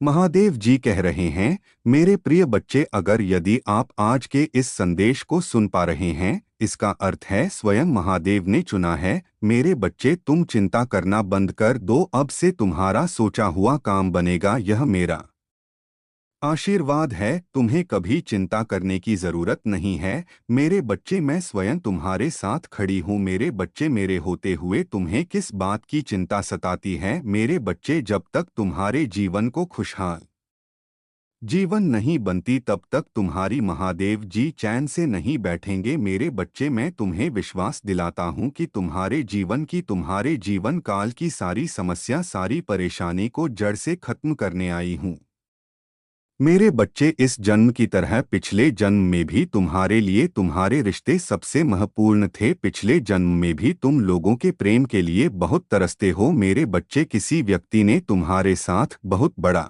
महादेव जी कह रहे हैं, मेरे प्रिय बच्चे, अगर यदि आप आज के इस संदेश को सुन पा रहे हैं, इसका अर्थ है स्वयं महादेव ने चुना है। मेरे बच्चे, तुम चिंता करना बंद कर दो, अब से तुम्हारा सोचा हुआ काम बनेगा, यह मेरा आशीर्वाद है। तुम्हें कभी चिंता करने की जरूरत नहीं है मेरे बच्चे, मैं स्वयं तुम्हारे साथ खड़ी हूँ। मेरे बच्चे, मेरे होते हुए तुम्हें किस बात की चिंता सताती है मेरे बच्चे? जब तक तुम्हारे जीवन को खुशहाल जीवन नहीं बनती, तब तक तुम्हारी महादेव जी चैन से नहीं बैठेंगे मेरे बच्चे। मैं तुम्हें विश्वास दिलाता हूँ कि तुम्हारे जीवन काल की सारी समस्या, सारी परेशानी को जड़ से खत्म करने आई हूँ मेरे बच्चे। इस जन्म की तरह पिछले जन्म में भी तुम्हारे लिए तुम्हारे रिश्ते सबसे महत्वपूर्ण थे। पिछले जन्म में भी तुम लोगों के प्रेम के लिए बहुत तरसते हो मेरे बच्चे। किसी व्यक्ति ने तुम्हारे साथ बहुत बड़ा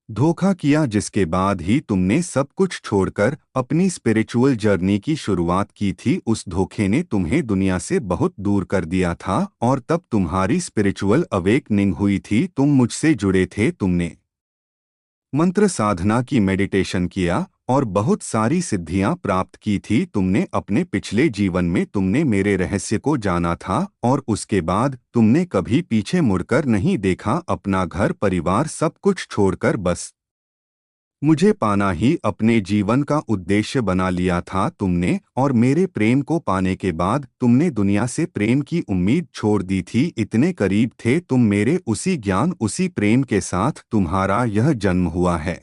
धोखा किया, जिसके बाद ही तुमने सब कुछ छोड़कर अपनी स्पिरिचुअल जर्नी की शुरुआत की थी। उस धोखे ने तुम्हें दुनिया से बहुत दूर कर दिया था और तब तुम्हारी स्पिरिचुअल अवेकनिंग हुई थी। तुम मुझसे जुड़े थे, तुमने मंत्र साधना की, मेडिटेशन किया और बहुत सारी सिद्धियां प्राप्त की थी। तुमने अपने पिछले जीवन में तुमने मेरे रहस्य को जाना था और उसके बाद तुमने कभी पीछे मुड़कर नहीं देखा। अपना घर परिवार सब कुछ छोड़कर बस मुझे पाना ही अपने जीवन का उद्देश्य बना लिया था तुमने। और मेरे प्रेम को पाने के बाद तुमने दुनिया से प्रेम की उम्मीद छोड़ दी थी। इतने करीब थे तुम मेरे, उसी ज्ञान उसी प्रेम के साथ तुम्हारा यह जन्म हुआ है।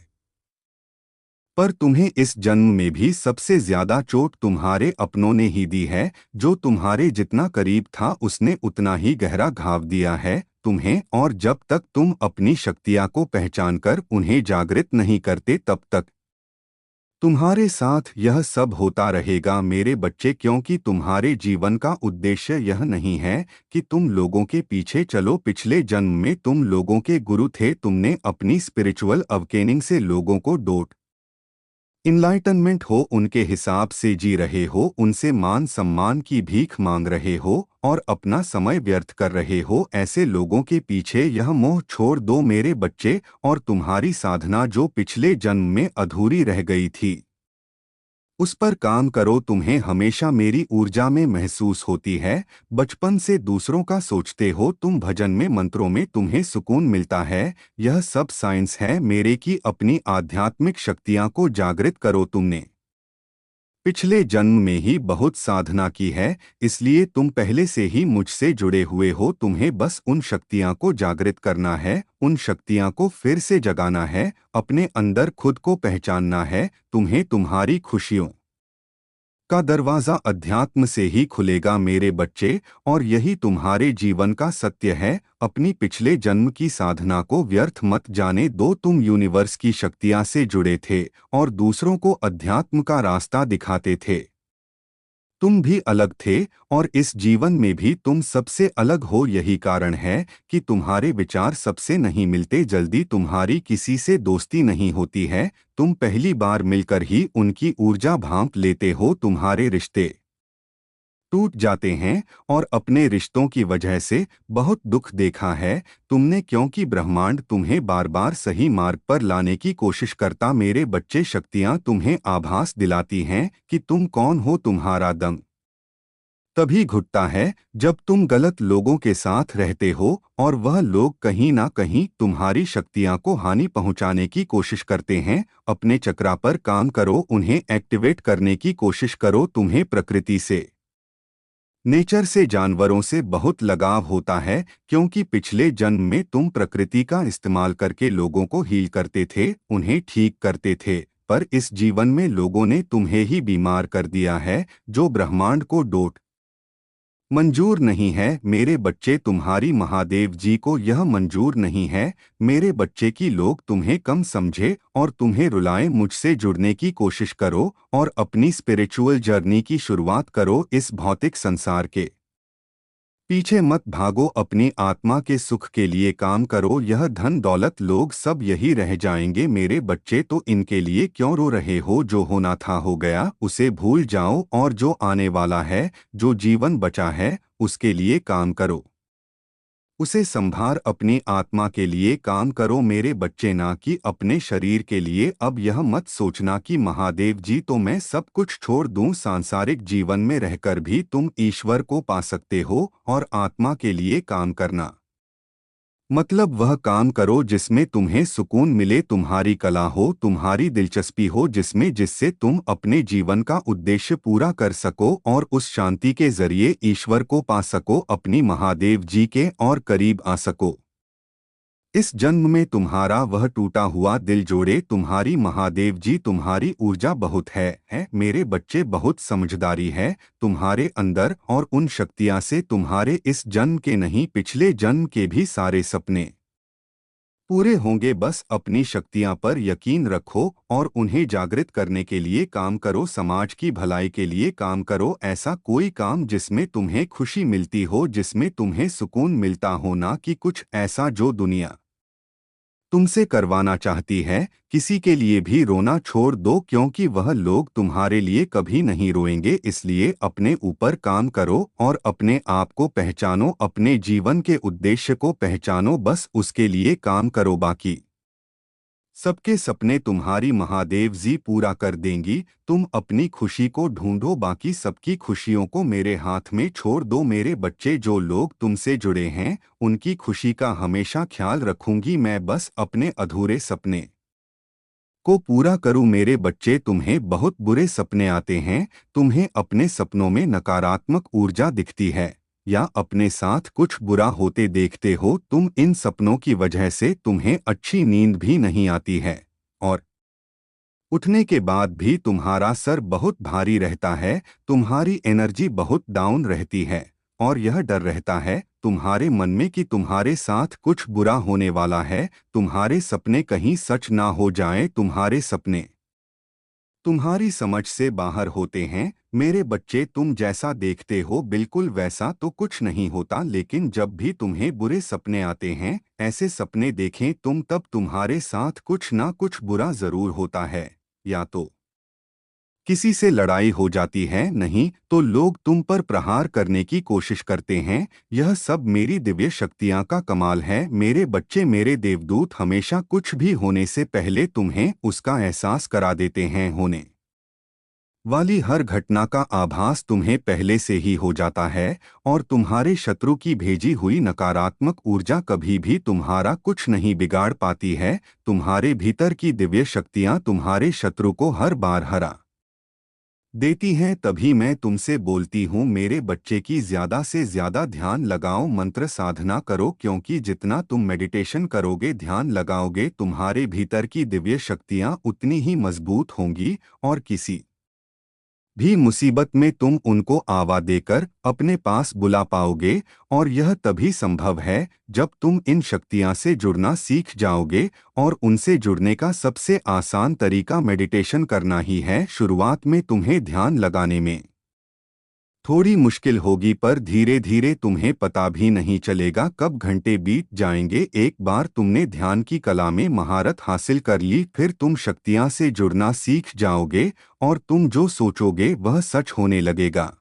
पर तुम्हें इस जन्म में भी सबसे ज्यादा चोट तुम्हारे अपनों ने ही दी है। जो तुम्हारे जितना करीब था उसने उतना ही गहरा घाव दिया है तुम्हें। और जब तक तुम अपनी शक्तियां को पहचानकर उन्हें जागृत नहीं करते, तब तक तुम्हारे साथ यह सब होता रहेगा मेरे बच्चे। क्योंकि तुम्हारे जीवन का उद्देश्य यह नहीं है कि तुम लोगों के पीछे चलो। पिछले जन्म में तुम लोगों के गुरु थे। तुमने अपनी स्पिरिचुअल अवेकनिंग से लोगों को डोट इनलाइटनमेंट हो उनके हिसाब से जी रहे हो, उनसे मान सम्मान की भीख मांग रहे हो और अपना समय व्यर्थ कर रहे हो। ऐसे लोगों के पीछे यह मोह छोड़ दो मेरे बच्चे और तुम्हारी साधना जो पिछले जन्म में अधूरी रह गई थी उस पर काम करो। तुम्हें हमेशा मेरी ऊर्जा में महसूस होती है। बचपन से दूसरों का सोचते हो तुम, भजन में मंत्रों में तुम्हें सुकून मिलता है। यह सब साइंस है मेरे की। अपनी आध्यात्मिक शक्तियां को जागृत करो। तुमने पिछले जन्म में ही बहुत साधना की है, इसलिए तुम पहले से ही मुझसे जुड़े हुए हो। तुम्हें बस उन शक्तियां को जागृत करना है, उन शक्तियां को फिर से जगाना है, अपने अंदर खुद को पहचानना है। तुम्हें तुम्हारी खुशियों का दरवाजा अध्यात्म से ही खुलेगा मेरे बच्चे। और यही तुम्हारे जीवन का सत्य है। अपनी पिछले जन्म की साधना को व्यर्थ मत जाने दो। तुम यूनिवर्स की शक्तियां से जुड़े थे और दूसरों को अध्यात्म का रास्ता दिखाते थे। तुम भी अलग थे और इस जीवन में भी तुम सबसे अलग हो। यही कारण है कि तुम्हारे विचार सबसे नहीं मिलते। जल्दी तुम्हारी किसी से दोस्ती नहीं होती है। तुम पहली बार मिलकर ही उनकी ऊर्जा भांप लेते हो। तुम्हारे रिश्ते टूट जाते हैं और अपने रिश्तों की वजह से बहुत दुख देखा है तुमने। क्योंकि ब्रह्मांड तुम्हें बार बार सही मार्ग पर लाने की कोशिश करता मेरे बच्चे। शक्तियां तुम्हें आभास दिलाती हैं कि तुम कौन हो। तुम्हारा दम तभी घुटता है जब तुम गलत लोगों के साथ रहते हो और वह लोग कहीं ना कहीं तुम्हारी शक्तियां को हानि पहुंचाने की कोशिश करते हैं। अपने चक्रा पर काम करो, उन्हें एक्टिवेट करने की कोशिश करो। तुम्हें प्रकृति से, नेचर से, जानवरों से बहुत लगाव होता है क्योंकि पिछले जन्म में तुम प्रकृति का इस्तेमाल करके लोगों को हील करते थे, उन्हें ठीक करते थे। पर इस जीवन में लोगों ने तुम्हें ही बीमार कर दिया है, जो ब्रह्मांड को डोट मंजूर नहीं है मेरे बच्चे। तुम्हारी महादेव जी को यह मंजूर नहीं है मेरे बच्चे की लोग तुम्हें कम समझे और तुम्हें रुलाएं। मुझसे जुड़ने की कोशिश करो और अपनी स्पिरिचुअल जर्नी की शुरुआत करो। इस भौतिक संसार के पीछे मत भागो, अपनी आत्मा के सुख के लिए काम करो। यह धन दौलत लोग सब यही रह जाएंगे मेरे बच्चे, तो इनके लिए क्यों रो रहे हो? जो होना था हो गया, उसे भूल जाओ और जो आने वाला है, जो जीवन बचा है, उसके लिए काम करो। उसे संभार, अपनी आत्मा के लिए काम करो मेरे बच्चे, ना कि अपने शरीर के लिए। अब यह मत सोचना कि महादेव जी तो मैं सब कुछ छोड़ दूं। सांसारिक जीवन में रहकर भी तुम ईश्वर को पा सकते हो, और आत्मा के लिए काम करना मतलब वह काम करो जिसमें तुम्हें सुकून मिले, तुम्हारी कला हो, तुम्हारी दिलचस्पी हो, जिससे तुम अपने जीवन का उद्देश्य पूरा कर सको और उस शांति के जरिए ईश्वर को पा सको, अपनी महादेव जी के और करीब आ सको। इस जन्म में तुम्हारा वह टूटा हुआ दिल जोड़े तुम्हारी महादेव जी। तुम्हारी ऊर्जा बहुत है मेरे बच्चे, बहुत समझदारी है तुम्हारे अंदर, और उन शक्तियां से तुम्हारे इस जन्म के नहीं, पिछले जन्म के भी सारे सपने पूरे होंगे। बस अपनी शक्तियां पर यकीन रखो और उन्हें जागृत करने के लिए काम करो, समाज की भलाई के लिए काम करो। ऐसा कोई काम जिसमें तुम्हें खुशी मिलती हो, जिसमें तुम्हें सुकून मिलता हो, ना कि कुछ ऐसा जो दुनिया तुमसे करवाना चाहती है। किसी के लिए भी रोना छोड़ दो, क्योंकि वह लोग तुम्हारे लिए कभी नहीं रोएंगे। इसलिए अपने ऊपर काम करो और अपने आप को पहचानो, अपने जीवन के उद्देश्य को पहचानो, बस उसके लिए काम करो। बाकी सबके सपने तुम्हारी महादेव जी पूरा कर देंगी। तुम अपनी खुशी को ढूंढो, बाकी सबकी खुशियों को मेरे हाथ में छोड़ दो मेरे बच्चे। जो लोग तुमसे जुड़े हैं उनकी खुशी का हमेशा ख्याल रखूंगी मैं, बस अपने अधूरे सपने को पूरा करूं मेरे बच्चे। तुम्हें बहुत बुरे सपने आते हैं, तुम्हें अपने सपनों में नकारात्मक ऊर्जा दिखती है या अपने साथ कुछ बुरा होते देखते हो तुम। इन सपनों की वजह से तुम्हें अच्छी नींद भी नहीं आती है, और उठने के बाद भी तुम्हारा सर बहुत भारी रहता है, तुम्हारी एनर्जी बहुत डाउन रहती है, और यह डर रहता है तुम्हारे मन में कि तुम्हारे साथ कुछ बुरा होने वाला है। तुम्हारे सपने कहीं सच ना हो जाएं। तुम्हारे सपने तुम्हारी समझ से बाहर होते हैं मेरे बच्चे। तुम जैसा देखते हो बिल्कुल वैसा तो कुछ नहीं होता, लेकिन जब भी तुम्हें बुरे सपने आते हैं, ऐसे सपने देखें तुम, तब तुम्हारे साथ कुछ ना कुछ बुरा जरूर होता है। या तो किसी से लड़ाई हो जाती है, नहीं तो लोग तुम पर प्रहार करने की कोशिश करते हैं। यह सब मेरी दिव्य शक्तियां का कमाल है मेरे बच्चे। मेरे देवदूत हमेशा कुछ भी होने से पहले तुम्हें उसका एहसास करा देते हैं। होने वाली हर घटना का आभास तुम्हें पहले से ही हो जाता है, और तुम्हारे शत्रु की भेजी हुई नकारात्मक ऊर्जा कभी भी तुम्हारा कुछ नहीं बिगाड़ पाती है। तुम्हारे भीतर की दिव्य शक्तियां तुम्हारे शत्रु को हर बार हरा देती हैं। तभी मैं तुमसे बोलती हूँ मेरे बच्चे की ज्यादा से ज्यादा ध्यान लगाओ, मंत्र साधना करो, क्योंकि जितना तुम मेडिटेशन करोगे, ध्यान लगाओगे, तुम्हारे भीतर की दिव्य शक्तियाँ उतनी ही मजबूत होंगी, और किसी भी मुसीबत में तुम उनको आवा देकर अपने पास बुला पाओगे। और यह तभी संभव है जब तुम इन शक्तियां से जुड़ना सीख जाओगे, और उनसे जुड़ने का सबसे आसान तरीका मेडिटेशन करना ही है। शुरुआत में तुम्हें ध्यान लगाने में थोड़ी मुश्किल होगी, पर धीरे धीरे तुम्हें पता भी नहीं चलेगा कब घंटे बीत जाएंगे। एक बार तुमने ध्यान की कला में महारत हासिल कर ली, फिर तुम शक्तियां से जुड़ना सीख जाओगे, और तुम जो सोचोगे वह सच होने लगेगा।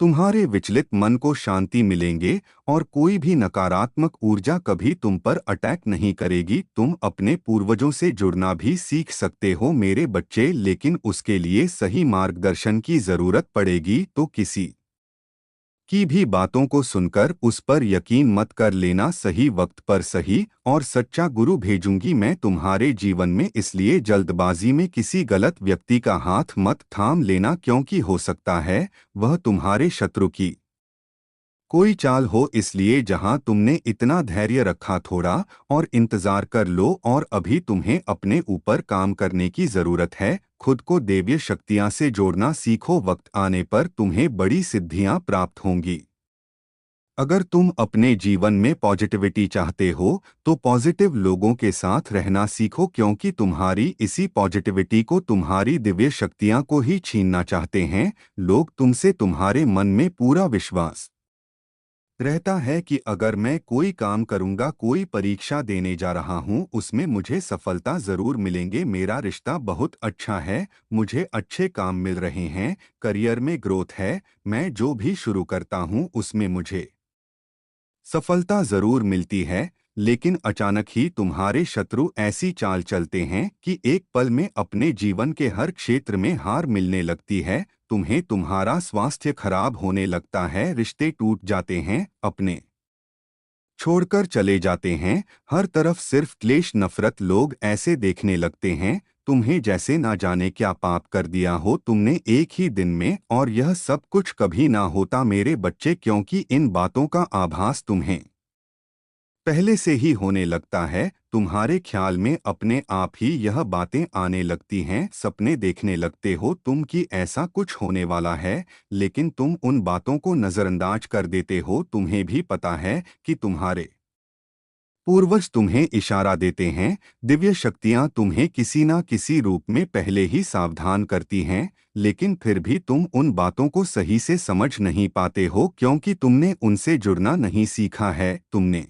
तुम्हारे विचलित मन को शांति मिलेंगे, और कोई भी नकारात्मक ऊर्जा कभी तुम पर अटैक नहीं करेगी। तुम अपने पूर्वजों से जुड़ना भी सीख सकते हो मेरे बच्चे, लेकिन उसके लिए सही मार्गदर्शन की जरूरत पड़ेगी। तो किसी की भी बातों को सुनकर उस पर यकीन मत कर लेना। सही वक्त पर सही और सच्चा गुरु भेजूंगी मैं तुम्हारे जीवन में, इसलिए जल्दबाजी में किसी गलत व्यक्ति का हाथ मत थाम लेना, क्योंकि हो सकता है वह तुम्हारे शत्रु की कोई चाल हो। इसलिए जहां तुमने इतना धैर्य रखा, थोड़ा और इंतजार कर लो, और अभी तुम्हें अपने ऊपर काम करने की जरूरत है। खुद को देवीय शक्तियां से जोड़ना सीखो, वक्त आने पर तुम्हें बड़ी सिद्धियां प्राप्त होंगी। अगर तुम अपने जीवन में पॉजिटिविटी चाहते हो तो पॉजिटिव लोगों के साथ रहना सीखो, क्योंकि तुम्हारी इसी पॉजिटिविटी को तुम्हारी दिव्य शक्तियां को ही छीनना चाहते हैं। लोग तुमसे तुम्हारे मन में पूरा विश्वास रहता है कि अगर मैं कोई काम करूंगा, कोई परीक्षा देने जा रहा हूं, उसमें मुझे सफलता जरूर मिलेंगे। मेरा रिश्ता बहुत अच्छा है, मुझे अच्छे काम मिल रहे हैं, करियर में ग्रोथ है, मैं जो भी शुरू करता हूं उसमें मुझे सफलता जरूर मिलती है, लेकिन अचानक ही तुम्हारे शत्रु ऐसी चाल चलते हैं कि एक पल में अपने जीवन के हर क्षेत्र में हार मिलने लगती है। तुम्हें तुम्हारा स्वास्थ्य खराब होने लगता है, रिश्ते टूट जाते हैं, अपने छोड़कर चले जाते हैं, हर तरफ सिर्फ क्लेश नफरत। लोग ऐसे देखने लगते हैं तुम्हें जैसे ना जाने क्या पाप कर दिया हो तुमने एक ही दिन में, और यह सब कुछ कभी ना होता मेरे बच्चे, क्योंकि इन बातों का आभास तुम्हें पहले से ही होने लगता है। तुम्हारे ख्याल में अपने आप ही यह बातें आने लगती हैं, सपने देखने लगते हो तुम कि ऐसा कुछ होने वाला है, लेकिन तुम उन बातों को नज़रअंदाज कर देते हो। तुम्हें भी पता है कि तुम्हारे पूर्वज तुम्हें इशारा देते हैं, दिव्य शक्तियां तुम्हें किसी न किसी रूप में पहले ही सावधान करती हैं, लेकिन फिर भी तुम उन बातों को सही से समझ नहीं पाते हो, क्योंकि तुमने उनसे जुड़ना नहीं सीखा है, तुमने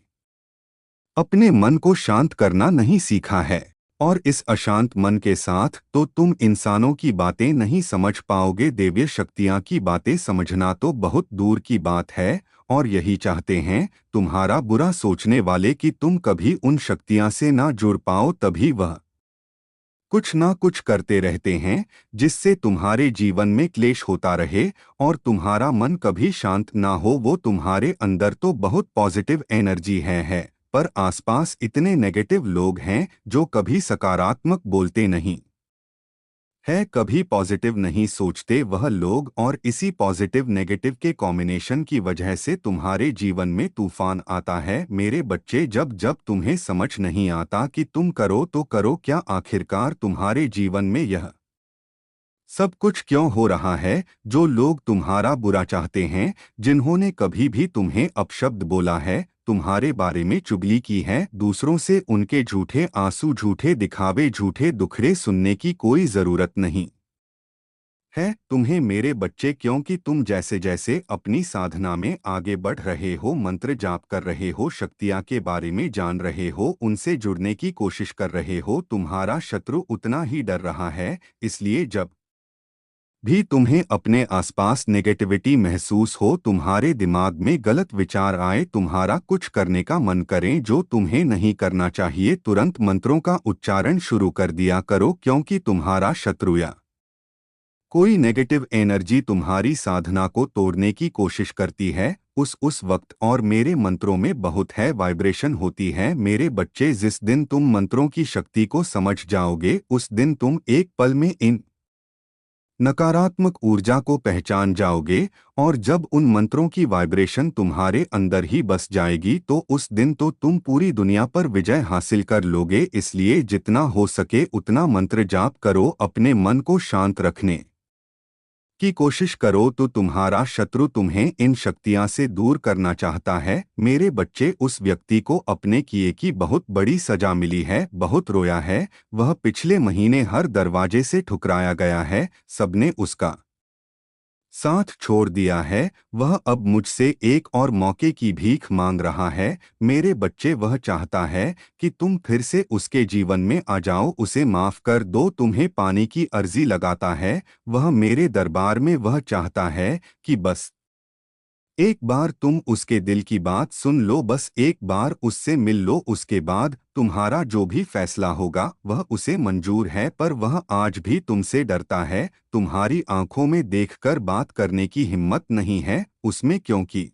अपने मन को शांत करना नहीं सीखा है। और इस अशांत मन के साथ तो तुम इंसानों की बातें नहीं समझ पाओगे। दिव्य शक्तियां की बातें समझना तो बहुत दूर की बात है, और यही चाहते हैं तुम्हारा बुरा सोचने वाले कि तुम कभी उन शक्तियां से ना जुड़ पाओ। तभी वह कुछ ना कुछ करते रहते हैं जिससे तुम्हारे जीवन में क्लेश होता रहे और तुम्हारा मन कभी शांत ना हो। वो तुम्हारे अंदर तो बहुत पॉजिटिव एनर्जी है, पर आसपास इतने नेगेटिव लोग हैं जो कभी सकारात्मक बोलते नहीं है, कभी पॉजिटिव नहीं सोचते वह लोग, और इसी पॉजिटिव नेगेटिव के कॉम्बिनेशन की वजह से तुम्हारे जीवन में तूफान आता है। मेरे बच्चे, जब जब तुम्हें समझ नहीं आता कि तुम करो तो करो क्या, आखिरकार तुम्हारे जीवन में यह सब कुछ क्यों हो रहा है। जो लोग तुम्हारा बुरा चाहते हैं, जिन्होंने कभी भी तुम्हें अपशब्द बोला है, तुम्हारे बारे में चुगली की है दूसरों से, उनके झूठे आंसू, झूठे दिखावे, झूठे दुखड़े सुनने की कोई जरूरत नहीं है तुम्हें मेरे बच्चे, क्योंकि तुम जैसे जैसे अपनी साधना में आगे बढ़ रहे हो, मंत्र जाप कर रहे हो, शक्तियाँ के बारे में जान रहे हो, उनसे जुड़ने की कोशिश कर रहे हो, तुम्हारा शत्रु उतना ही डर रहा है। इसलिए जब भी तुम्हें अपने आसपास नेगेटिविटी महसूस हो, तुम्हारे दिमाग में गलत विचार आए, तुम्हारा कुछ करने का मन करें जो तुम्हें नहीं करना चाहिए, तुरंत मंत्रों का उच्चारण शुरू कर दिया करो, क्योंकि तुम्हारा शत्रु या कोई नेगेटिव एनर्जी तुम्हारी साधना को तोड़ने की कोशिश करती है उस वक्त। और मेरे मंत्रों में बहुत है वाइब्रेशन होती है मेरे बच्चे। जिस दिन तुम मंत्रों की शक्ति को समझ जाओगे, उस दिन तुम एक पल में इन नकारात्मक ऊर्जा को पहचान जाओगे, और जब उन मंत्रों की वाइब्रेशन तुम्हारे अंदर ही बस जाएगी तो उस दिन तो तुम पूरी दुनिया पर विजय हासिल कर लोगे। इसलिए जितना हो सके उतना मंत्र जाप करो, अपने मन को शांत रखने की कोशिश करो, तो तुम्हारा शत्रु तुम्हें इन शक्तियां से दूर करना चाहता है। मेरे बच्चे, उस व्यक्ति को अपने किए की बहुत बड़ी सजा मिली है, बहुत रोया है, वह पिछले महीने हर दरवाजे से ठुकराया गया है, सबने उसका साथ छोड़ दिया है, वह अब मुझसे एक और मौके की भीख मांग रहा है। मेरे बच्चे, वह चाहता है कि तुम फिर से उसके जीवन में आ जाओ, उसे माफ कर दो, तुम्हें पाने की अर्जी लगाता है वह मेरे दरबार में। वह चाहता है कि बस एक बार तुम उसके दिल की बात सुन लो, बस एक बार उससे मिल लो, उसके बाद तुम्हारा जो भी फैसला होगा वह उसे मंजूर है। पर वह आज भी तुमसे डरता है, तुम्हारी आंखों में देखकर बात करने की हिम्मत नहीं है उसमें, क्योंकि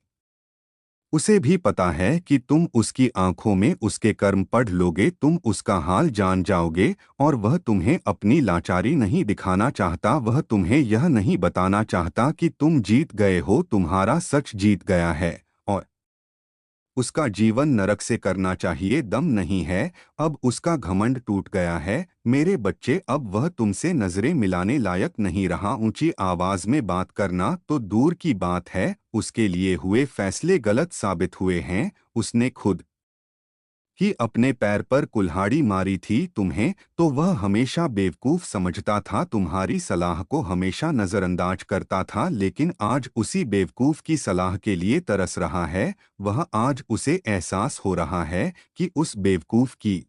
उसे भी पता है कि तुम उसकी आंखों में उसके कर्म पढ़ लोगे, तुम उसका हाल जान जाओगे, और वह तुम्हें अपनी लाचारी नहीं दिखाना चाहता, वह तुम्हें यह नहीं बताना चाहता कि तुम जीत गए हो, तुम्हारा सच जीत गया है, और उसका जीवन नरक से करना चाहिए दम नहीं है। अब उसका घमंड टूट गया है मेरे बच्चे, अब वह तुमसे नजरें मिलाने लायक नहीं रहा। ऊंची आवाज में बात करना तो दूर की बात है, उसके लिए हुए फैसले गलत साबित हुए हैं। उसने खुद ही अपने पैर पर कुल्हाड़ी मारी थी तुम्हें, तो वह हमेशा बेवकूफ समझता था, तुम्हारी सलाह को हमेशा नज़रअंदाज करता था, लेकिन आज उसी बेवकूफ की सलाह के लिए तरस रहा है। वह आज उसे एहसास हो रहा है कि उस बेवकूफ की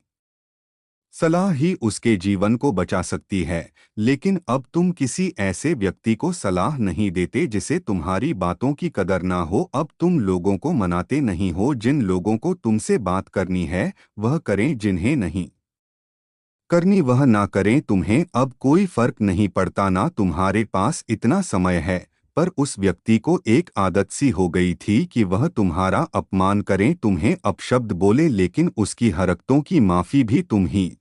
सलाह ही उसके जीवन को बचा सकती है। लेकिन अब तुम किसी ऐसे व्यक्ति को सलाह नहीं देते जिसे तुम्हारी बातों की कदर ना हो। अब तुम लोगों को मनाते नहीं हो। जिन लोगों को तुमसे बात करनी है वह करें, जिन्हें नहीं करनी वह ना करें। तुम्हें अब कोई फर्क नहीं पड़ता, ना तुम्हारे पास इतना समय है। पर उस व्यक्ति को एक आदत सी हो गई थी कि वह तुम्हारा अपमान करें, तुम्हें अपशब्द बोले, लेकिन उसकी हरकतों की माफी भी तुम ही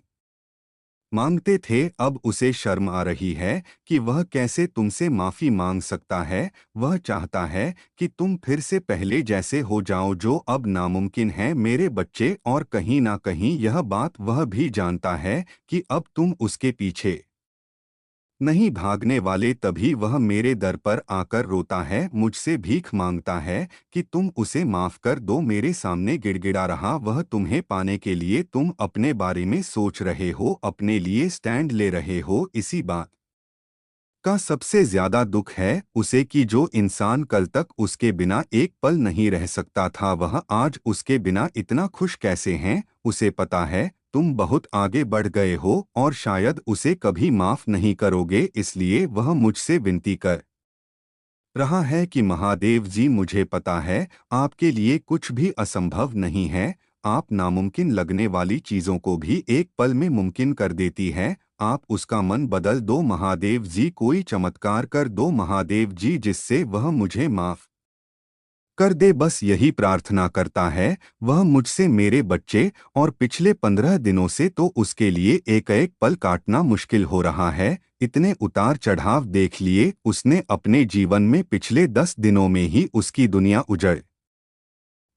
मांगते थे। अब उसे शर्म आ रही है कि वह कैसे तुमसे माफी मांग सकता है। वह चाहता है कि तुम फिर से पहले जैसे हो जाओ, जो अब नामुमकिन है मेरे बच्चे। और कहीं ना कहीं यह बात वह भी जानता है कि अब तुम उसके पीछे नहीं भागने वाले। तभी वह मेरे दर पर आकर रोता है, मुझसे भीख मांगता है कि तुम उसे माफ कर दो। मेरे सामने गिड़गिड़ा रहा। वह तुम्हें पाने के लिए तुम अपने बारे में सोच रहे हो, अपने लिए स्टैंड ले रहे हो। इसी बात का सबसे ज्यादा दुख है उसे कि जो इंसान कल तक उसके बिना एक पल नहीं रह सकता था, वह आज उसके बिना इतना खुश कैसे हैं। उसे पता है तुम बहुत आगे बढ़ गए हो और शायद उसे कभी माफ नहीं करोगे, इसलिए वह मुझसे विनती कर रहा है कि महादेव जी, मुझे पता है आपके लिए कुछ भी असंभव नहीं है। आप नामुमकिन लगने वाली चीजों को भी एक पल में मुमकिन कर देती है। आप उसका मन बदल दो महादेव जी, कोई चमत्कार कर दो महादेव जी, जिससे वह मुझे माफ कर दे। बस यही प्रार्थना करता है वह मुझसे, मेरे बच्चे। और पिछले 15 दिनों से तो उसके लिए एक एक पल काटना मुश्किल हो रहा है। इतने उतार चढ़ाव देख लिए उसने अपने जीवन में। पिछले 10 दिनों में ही उसकी दुनिया उजड़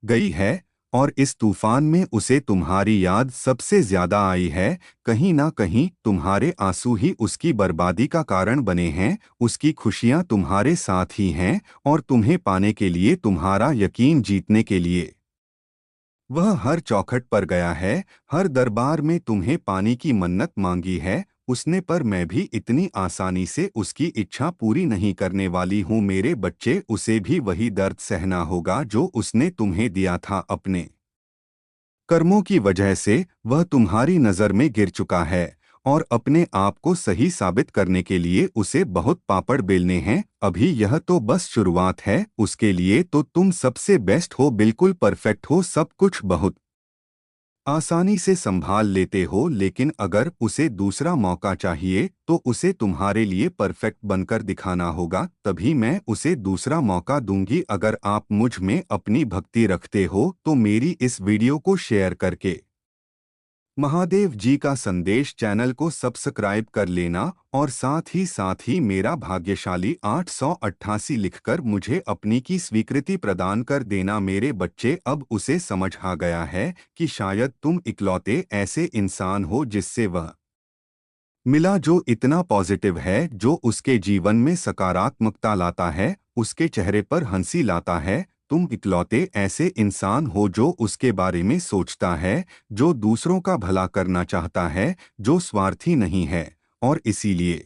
गई है और इस तूफान में उसे तुम्हारी याद सबसे ज्यादा आई है। कहीं ना कहीं तुम्हारे आंसू ही उसकी बर्बादी का कारण बने हैं। उसकी खुशियां तुम्हारे साथ ही हैं और तुम्हें पाने के लिए, तुम्हारा यकीन जीतने के लिए वह हर चौखट पर गया है। हर दरबार में तुम्हें पानी की मन्नत मांगी है उसने, पर मैं भी इतनी आसानी से उसकी इच्छा पूरी नहीं करने वाली हूँ मेरे बच्चे। उसे भी वही दर्द सहना होगा जो उसने तुम्हें दिया था। अपने कर्मों की वजह से वह तुम्हारी नज़र में गिर चुका है और अपने आप को सही साबित करने के लिए उसे बहुत पापड़ बेलने हैं। अभी यह तो बस शुरुआत है। उसके लिए तो तुम सबसे बेस्ट हो, बिल्कुल परफेक्ट हो, सब कुछ बहुत आसानी से संभाल लेते हो। लेकिन अगर उसे दूसरा मौका चाहिए तो उसे तुम्हारे लिए परफेक्ट बनकर दिखाना होगा, तभी मैं उसे दूसरा मौका दूंगी। अगर आप मुझ में अपनी भक्ति रखते हो तो मेरी इस वीडियो को शेयर करके महादेव जी का संदेश चैनल को सब्सक्राइब कर लेना और साथ ही मेरा भाग्यशाली 888 लिखकर मुझे अपनी की स्वीकृति प्रदान कर देना मेरे बच्चे। अब उसे समझ आ गया है कि शायद तुम इकलौते ऐसे इंसान हो जिससे वह मिला जो इतना पॉजिटिव है, जो उसके जीवन में सकारात्मकता लाता है, उसके चेहरे पर हंसी लाता है। तुम इकलौते ऐसे इंसान हो जो उसके बारे में सोचता है, जो दूसरों का भला करना चाहता है, जो स्वार्थी नहीं है। और इसीलिए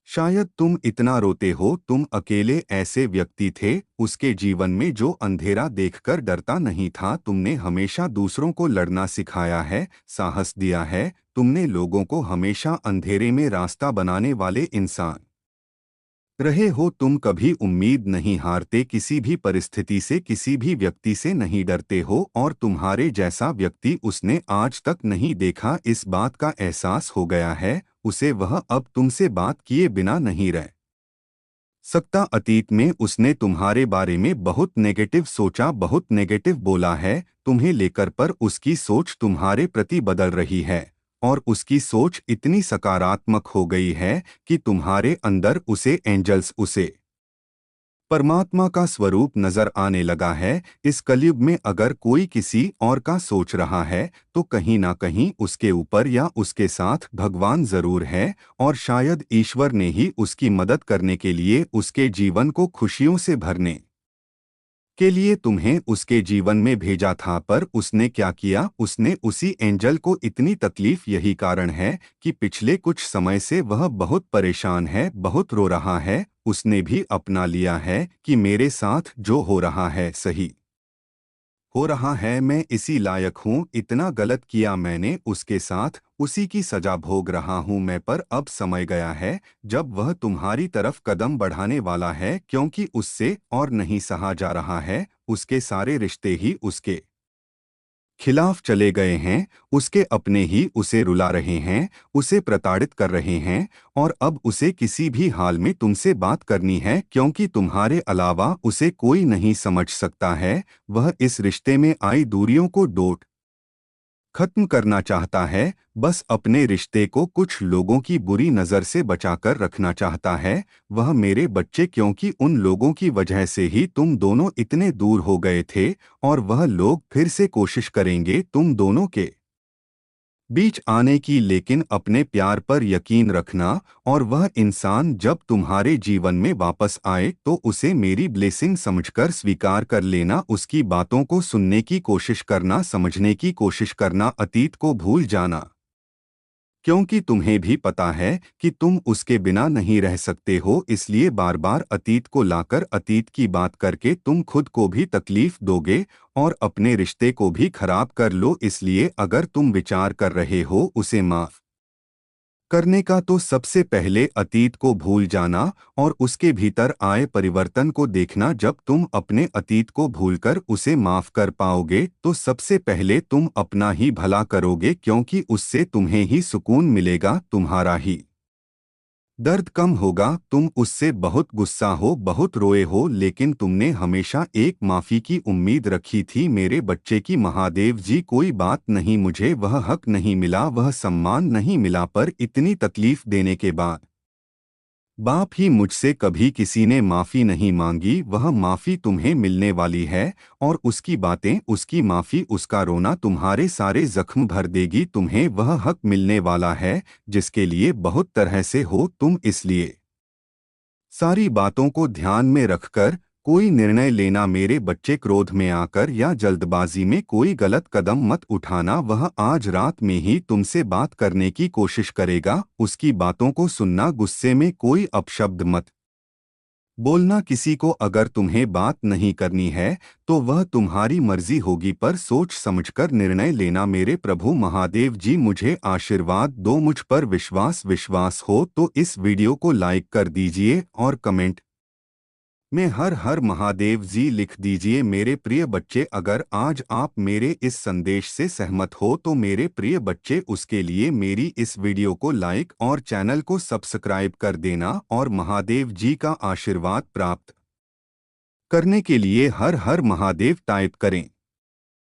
शायद तुम इतना रोते हो। तुम अकेले ऐसे व्यक्ति थे उसके जीवन में जो अंधेरा देखकर डरता नहीं था। तुमने हमेशा दूसरों को लड़ना सिखाया है, साहस दिया है। तुमने लोगों को हमेशा अंधेरे में रास्ता बनाने वाले इंसान रहे हो। तुम कभी उम्मीद नहीं हारते, किसी भी परिस्थिति से, किसी भी व्यक्ति से नहीं डरते हो। और तुम्हारे जैसा व्यक्ति उसने आज तक नहीं देखा, इस बात का एहसास हो गया है उसे। वह अब तुमसे बात किए बिना नहीं रह सकता। अतीत में उसने तुम्हारे बारे में बहुत नेगेटिव सोचा, बहुत नेगेटिव बोला है तुम्हें लेकर, पर उसकी सोच तुम्हारे प्रति बदल रही है और उसकी सोच इतनी सकारात्मक हो गई है कि तुम्हारे अंदर उसे एंजल्स, उसे परमात्मा का स्वरूप नजर आने लगा है। इस कलयुग में अगर कोई किसी और का सोच रहा है तो कहीं ना कहीं उसके ऊपर या उसके साथ भगवान जरूर है और शायद ईश्वर ने ही उसकी मदद करने के लिए, उसके जीवन को खुशियों से भरने के लिए तुम्हें उसके जीवन में भेजा था। पर उसने क्या किया, उसने उसी एंजल को इतनी तकलीफ, यही कारण है कि पिछले कुछ समय से वह बहुत परेशान है, बहुत रो रहा है। उसने भी अपना लिया है कि मेरे साथ जो हो रहा है सही हो रहा है, मैं इसी लायक हूँ, इतना गलत किया मैंने उसके साथ, उसी की सजा भोग रहा हूँ मैं। पर अब समय गया है जब वह तुम्हारी तरफ कदम बढ़ाने वाला है, क्योंकि उससे और नहीं सहा जा रहा है। उसके सारे रिश्ते ही उसके खिलाफ चले गए हैं, उसके अपने ही उसे रुला रहे हैं, उसे प्रताड़ित कर रहे हैं, और अब उसे किसी भी हाल में तुमसे बात करनी है, क्योंकि तुम्हारे अलावा उसे कोई नहीं समझ सकता है। वह इस रिश्ते में आई दूरियों को डोट खत्म करना चाहता है, बस अपने रिश्ते को कुछ लोगों की बुरी नज़र से बचाकर रखना चाहता है। वह मेरे बच्चे, क्योंकि उन लोगों की वजह से ही तुम दोनों इतने दूर हो गए थे, और वह लोग फिर से कोशिश करेंगे तुम दोनों के बीच आने की। लेकिन अपने प्यार पर यकीन रखना, और वह इंसान जब तुम्हारे जीवन में वापस आए तो उसे मेरी ब्लेसिंग समझकर स्वीकार कर लेना। उसकी बातों को सुनने की कोशिश करना, समझने की कोशिश करना, अतीत को भूल जाना, क्योंकि तुम्हें भी पता है कि तुम उसके बिना नहीं रह सकते हो। इसलिए बार बार अतीत को लाकर अतीत की बात करके तुम खुद को भी तकलीफ दोगे और अपने रिश्ते को भी खराब कर लो। इसलिए अगर तुम विचार कर रहे हो उसे माफ करने का, तो सबसे पहले अतीत को भूल जाना और उसके भीतर आए परिवर्तन को देखना। जब तुम अपने अतीत को भूलकर उसे माफ कर पाओगे तो सबसे पहले तुम अपना ही भला करोगे, क्योंकि उससे तुम्हें ही सुकून मिलेगा, तुम्हारा ही दर्द कम होगा। तुम उससे बहुत गुस्सा हो, बहुत रोए हो, लेकिन तुमने हमेशा एक माफी की उम्मीद रखी थी मेरे बच्चे की। महादेव जी, कोई बात नहीं, मुझे वह हक नहीं मिला, वह सम्मान नहीं मिला, पर इतनी तकलीफ देने के बाद बाप ही मुझसे कभी किसी ने माफी नहीं मांगी। वह माफी तुम्हें मिलने वाली है, और उसकी बातें, उसकी माफी, उसका रोना तुम्हारे सारे जख्म भर देगी। तुम्हें वह हक मिलने वाला है जिसके लिए बहुत तरह से हो तुम। इसलिए सारी बातों को ध्यान में रखकर कोई निर्णय लेना मेरे बच्चे। क्रोध में आकर या जल्दबाजी में कोई गलत कदम मत उठाना। वह आज रात में ही तुमसे बात करने की कोशिश करेगा, उसकी बातों को सुनना। गुस्से में कोई अपशब्द मत बोलना किसी को। अगर तुम्हें बात नहीं करनी है तो वह तुम्हारी मर्जी होगी, पर सोच समझकर निर्णय लेना मेरे प्रभु महादेव जी। मुझे आशीर्वाद दो, मुझ पर विश्वास हो तो इस वीडियो को लाइक कर दीजिए और कमेंट में हर हर महादेव जी लिख दीजिए। मेरे प्रिय बच्चे, अगर आज आप मेरे इस संदेश से सहमत हो तो मेरे प्रिय बच्चे उसके लिए मेरी इस वीडियो को लाइक और चैनल को सब्सक्राइब कर देना, और महादेव जी का आशीर्वाद प्राप्त करने के लिए हर हर महादेव टाइप करें।